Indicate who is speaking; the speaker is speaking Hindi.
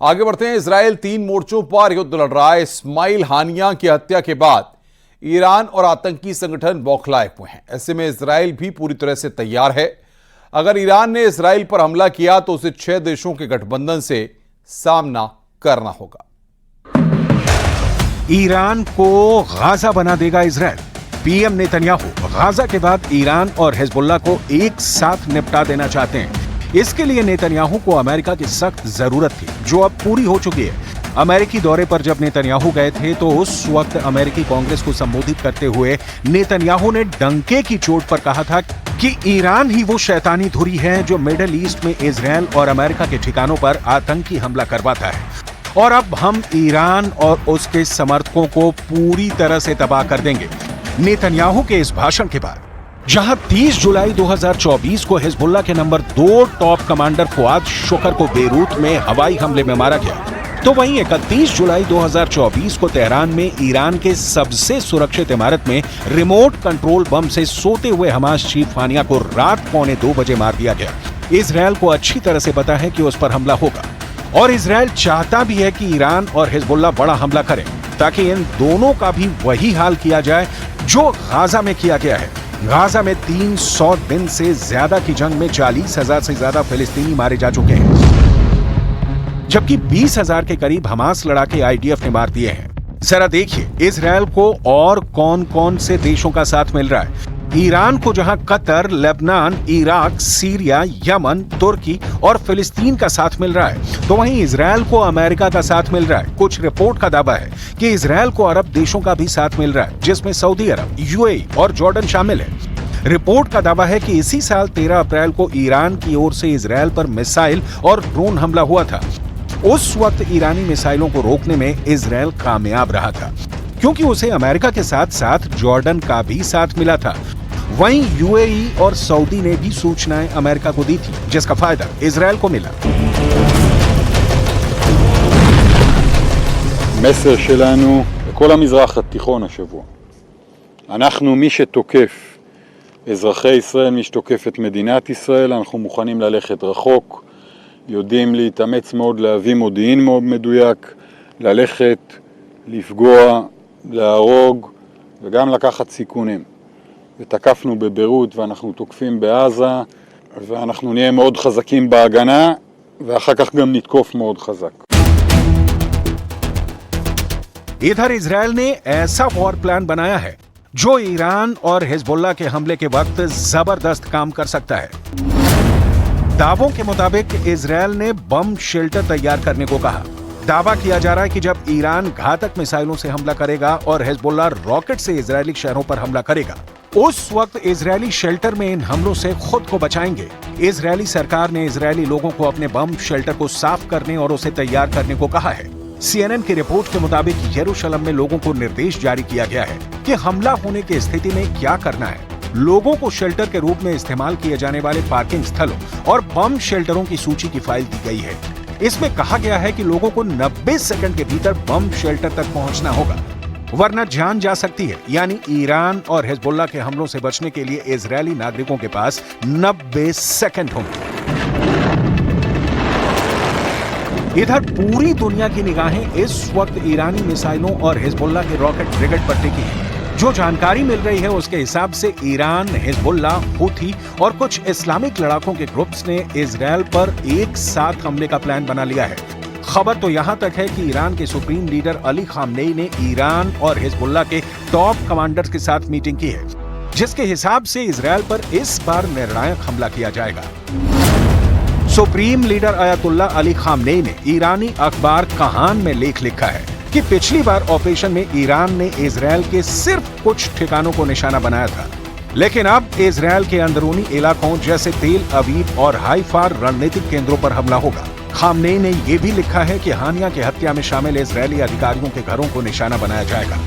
Speaker 1: आगे बढ़ते हैं। इजराइल 3 मोर्चों पर युद्ध लड़ रहा है। इस्माइल हानिया की हत्या के बाद ईरान और आतंकी संगठन बौखलाए हुए हैं। ऐसे में इजराइल भी पूरी तरह से तैयार है। अगर ईरान ने इजराइल पर हमला किया तो उसे 6 देशों के गठबंधन से सामना करना होगा।
Speaker 2: ईरान को गाजा बना देगा इजराइल। पीएम नेतन्याहू गाजा के बाद ईरान और हिजबुल्लाह को एक साथ निपटा देना चाहते हैं। इसके लिए नेतन्याहू को अमेरिका की सख्त जरूरत थी, जो अब पूरी हो चुकी है। अमेरिकी दौरे पर जब नेतन्याहू गए थे तो उस वक्त अमेरिकी कांग्रेस को संबोधित करते हुए नेतन्याहू ने डंके की चोट पर कहा था कि ईरान ही वो शैतानी धुरी है जो मिडिल ईस्ट में इजराइल और अमेरिका के ठिकानों पर आतंकी हमला करवाता है, और अब हम ईरान और उसके समर्थकों को पूरी तरह से तबाह कर देंगे। नेतन्याहू के इस भाषण के बाद जहां 30 जुलाई 2024 को हिजबुल्लाह के नंबर 2 टॉप कमांडर फुआद शुक्र को बेरूत में हवाई हमले में मारा गया, तो वहीं 31 जुलाई 2024 को तेहरान में ईरान के सबसे सुरक्षित इमारत में रिमोट कंट्रोल बम से सोते हुए हमास चीफ हानिया को रात 1:45 बजे मार दिया गया। इजराइल को अच्छी तरह से पता है कि उस पर हमला होगा, और इजराइल चाहता भी है कि ईरान और हिजबुल्लाह बड़ा हमला करें, ताकि इन दोनों का भी वही हाल किया जाए जो गाजा में किया गया है। गाजा में 300 दिन से ज्यादा की जंग में 40,000 से ज्यादा फिलिस्तीनी मारे जा चुके हैं, जबकि 20,000 के करीब हमास लड़ाके आईडीएफ ने मार दिए हैं। जरा देखिए इजराइल को और कौन कौन से देशों का साथ मिल रहा है। ईरान को जहां Qatar, Lebanon, Iraq, Syria, Yemen, Turkey और फिलिस्तीन का साथ मिल रहा है, तो वहीं इजराइल को अमेरिका का साथ मिल रहा है। कुछ रिपोर्ट का दावा है कि इजराइल को अरब देशों का भी साथ मिल रहा है, जिसमें सऊदी अरब, यूएई और जॉर्डन शामिल है। रिपोर्ट का दावा है कि इसी साल 13 अप्रैल को ईरान की ओर से इजराइल पर मिसाइल और ड्रोन हमला हुआ था। उस वक्त ईरानी मिसाइलों को रोकने में इजराइल कामयाब रहा था, क्योंकि उसे अमेरिका के साथ साथ जॉर्डन का भी साथ मिला था। वहीं यूएई और सऊदी ने भी सूचनाएं अमेरिका को दी थी, जिसका फायदा इजराइल को मिला।
Speaker 3: המסר שלנו לכל המזרח התיכון השבוע. אנחנו מי שתוקף אזרחי ישראל, מי שתוקף את מדינת ישראל, אנחנו מוכנים ללכת רחוק, יודעים להתאמץ מאוד, להביא מודיעין מאוד מדויק, ללכת, לפגוע, להרוג וגם לקחת סיכונים. ותקפנו בביירות ואנחנו תוקפים בעזה, ואנחנו נהיה מאוד חזקים בהגנה, ואחר כך גם נתקוף מאוד חזק.
Speaker 2: इधर इजराइल ने ऐसा वॉर प्लान बनाया है जो ईरान और हिजबुल्लाह के हमले के वक्त जबरदस्त काम कर सकता है। दावों के मुताबिक इजराइल ने बम शेल्टर तैयार करने को कहा। दावा किया जा रहा है कि जब ईरान घातक मिसाइलों से हमला करेगा और हिजबुल्लाह रॉकेट से इजरायली शहरों पर हमला करेगा, उस वक्त इजरायली शेल्टर में इन हमलों से खुद को बचाएंगे। इजरायली सरकार ने इजरायली लोगों को अपने बम शेल्टर को साफ करने और उसे तैयार करने को कहा है। सीएनएन की रिपोर्ट के मुताबिक यरूशलेम में लोगों को निर्देश जारी किया गया है कि हमला होने की स्थिति में क्या करना है। लोगों को शेल्टर के रूप में इस्तेमाल किए जाने वाले पार्किंग स्थलों और बम शेल्टरों की सूची की फाइल दी गई है। इसमें कहा गया है कि लोगों को 90 सेकंड के भीतर बम शेल्टर तक पहुंचना होगा, वरना जान जा सकती है। यानी ईरान और हिजबुल्लाह के हमलों से बचने के लिए इजरायली नागरिकों के पास 90 सेकंड होंगे। इधर पूरी दुनिया की निगाहें इस वक्त ईरानी मिसाइलों और हिजबुल्लाह के रॉकेट ब्रिगेड पर टिकी है। जो जानकारी मिल रही है उसके हिसाब से ईरान, हिजबुल्लाह, हुथी और कुछ इस्लामिक लड़ाकों के ग्रुप्स ने इजराइल पर एक साथ हमले का प्लान बना लिया है। खबर तो यहां तक है कि ईरान के सुप्रीम लीडर अली खामनेई ने ईरान और हिजबुल्लाह के टॉप कमांडर्स के साथ मीटिंग की है, जिसके हिसाब से इजराइल पर इस बार निर्णायक हमला किया जाएगा। Supreme leader Ayatollah Ali Khamenei ने ईरानी अखबार कहान में लेख लिखा है कि पिछली बार ऑपरेशन में ईरान ने इजराइल के सिर्फ कुछ ठिकानों को निशाना बनाया था, लेकिन अब इजराइल के अंदरूनी इलाकों जैसे तेल अवीव और हाइफा रणनीतिक केंद्रों पर हमला होगा। खामनेई ने यह भी लिखा है कि हानिया की हत्या में शामिल इजरायली अधिकारियों के घरों को निशाना बनाया जाएगा।